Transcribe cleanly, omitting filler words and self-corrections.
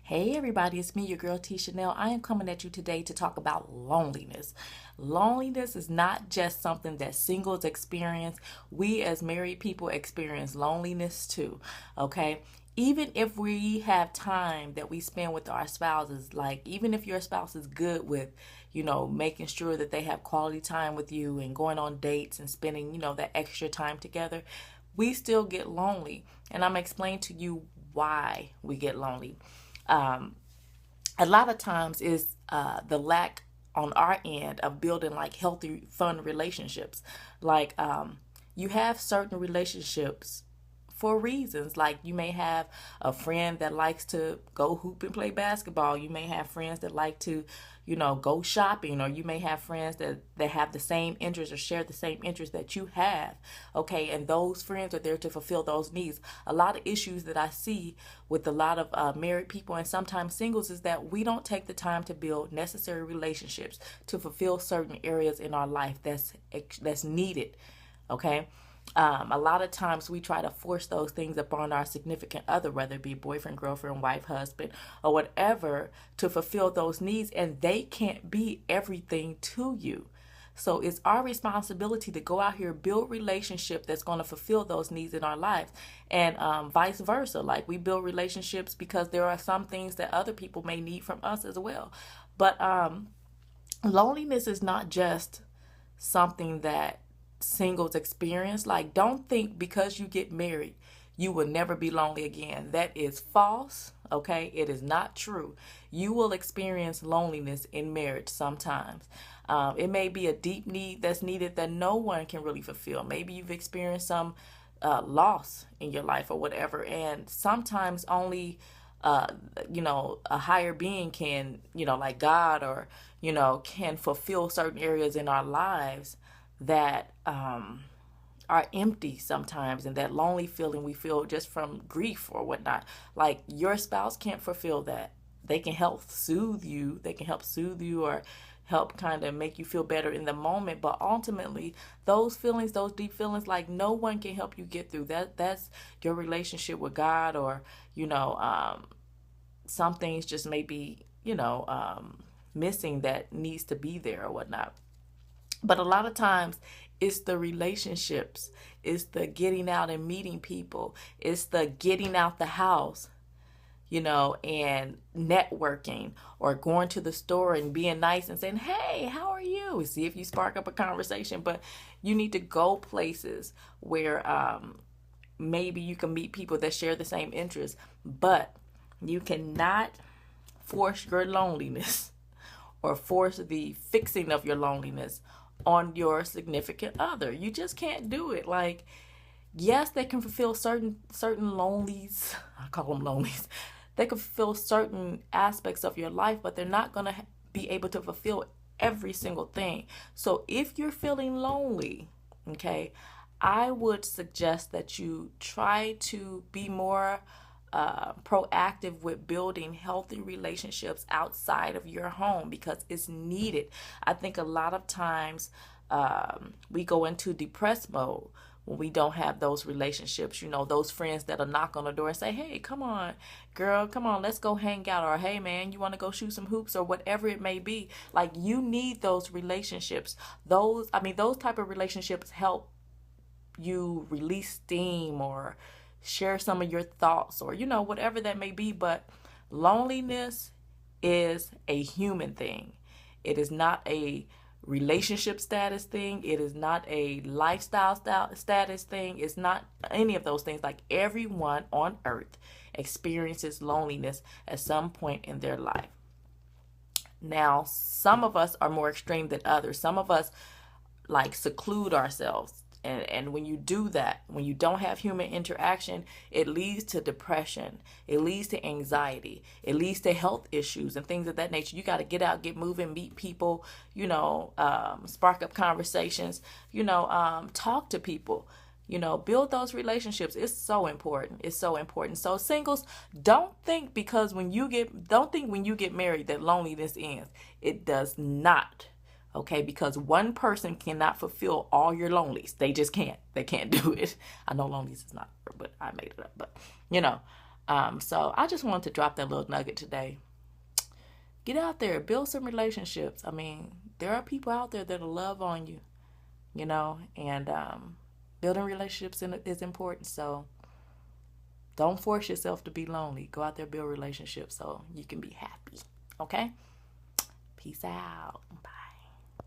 Hey everybody, it's me, your girl T Chanel. I am coming at you today to talk about loneliness. Loneliness is not just something that singles experience. We as married people experience loneliness too. Okay? Even if we have time that we spend with our spouses, like even if your spouse is good with, making sure that they have quality time with you and going on dates and spending, that extra time together, we still get lonely. And I'm explaining to you why we get lonely. Um, a lot of times is the lack on our end of building like healthy, fun relationships. Like you have certain relationships for reasons. Like you may have a friend that likes to go hoop and play basketball. You may have friends that like to, go shopping, or you may have friends that have the same interests or share the same interests that you have. Okay, and those friends are there to fulfill those needs. A lot of issues that I see with a lot of married people and sometimes singles is that we don't take the time to build necessary relationships to fulfill certain areas in our life that's needed. Okay. A lot of times we try to force those things upon our significant other, whether it be boyfriend, girlfriend, wife, husband, or whatever, to fulfill those needs, and they can't be everything to you. So it's our responsibility to go out here, build relationship that's going to fulfill those needs in our lives, and vice versa. Like we build relationships because there are some things that other people may need from us as well. But loneliness is not just something that singles experience. Like, don't think because you get married, you will never be lonely again. That is false. Okay, it is not true. You will experience loneliness in marriage sometimes. It may be a deep need that's needed that no one can really fulfill. Maybe you've experienced some loss in your life or whatever, and sometimes only uh, a higher being can, like God or, can fulfill certain areas in our lives that are empty sometimes, and that lonely feeling we feel just from grief or whatnot. Like your spouse can't fulfill that. They can help soothe you. They can help soothe you or help kind of make you feel better in the moment. But ultimately, those feelings, those deep feelings, like no one can help you get through that. That's your relationship with God, or some things just may be missing that needs to be there or whatnot. But a lot of times it's the relationships, it's the getting out and meeting people, it's the getting out the house, and networking, or going to the store and being nice and saying, hey, how are you? See if you spark up a conversation. But you need to go places where maybe you can meet people that share the same interests, but you cannot force your loneliness or force the fixing of your loneliness on your significant other. You just can't do it. Like, yes, they can fulfill certain lonelies. I call them lonelies. They can fulfill certain aspects of your life, but they're not going to be able to fulfill every single thing. So if you're feeling lonely, okay, I would suggest that you try to be more proactive with building healthy relationships outside of your home, because it's needed. I think a lot of times we go into depressed mode when we don't have those relationships, those friends that'll knock on the door and say, hey, come on, girl, come on, let's go hang out. Or, hey, man, you want to go shoot some hoops, or whatever it may be. Like, you need those relationships. Those type of relationships help you release steam or share some of your thoughts, or whatever that may be. But loneliness is a human thing. It is not a relationship status thing. It is not a lifestyle status thing. It's not any of those things. Like, everyone on earth experiences loneliness at some point in their life. Now, some of us are more extreme than others. Some of us like seclude ourselves. And when you do that, when you don't have human interaction, it leads to depression. It leads to anxiety. It leads to health issues and things of that nature. You got to get out, get moving, meet people, spark up conversations, talk to people, build those relationships. It's so important. It's so important. So singles, don't think when you get married that loneliness ends. It does not. Okay, because one person cannot fulfill all your lonelies. They just can't. They can't do it. I know loneliness is not, but I made it up. But So I just wanted to drop that little nugget today. Get out there, build some relationships. I mean, there are people out there that'll love on you, and building relationships is important. So don't force yourself to be lonely. Go out there, build relationships so you can be happy. Okay? Peace out. Bye.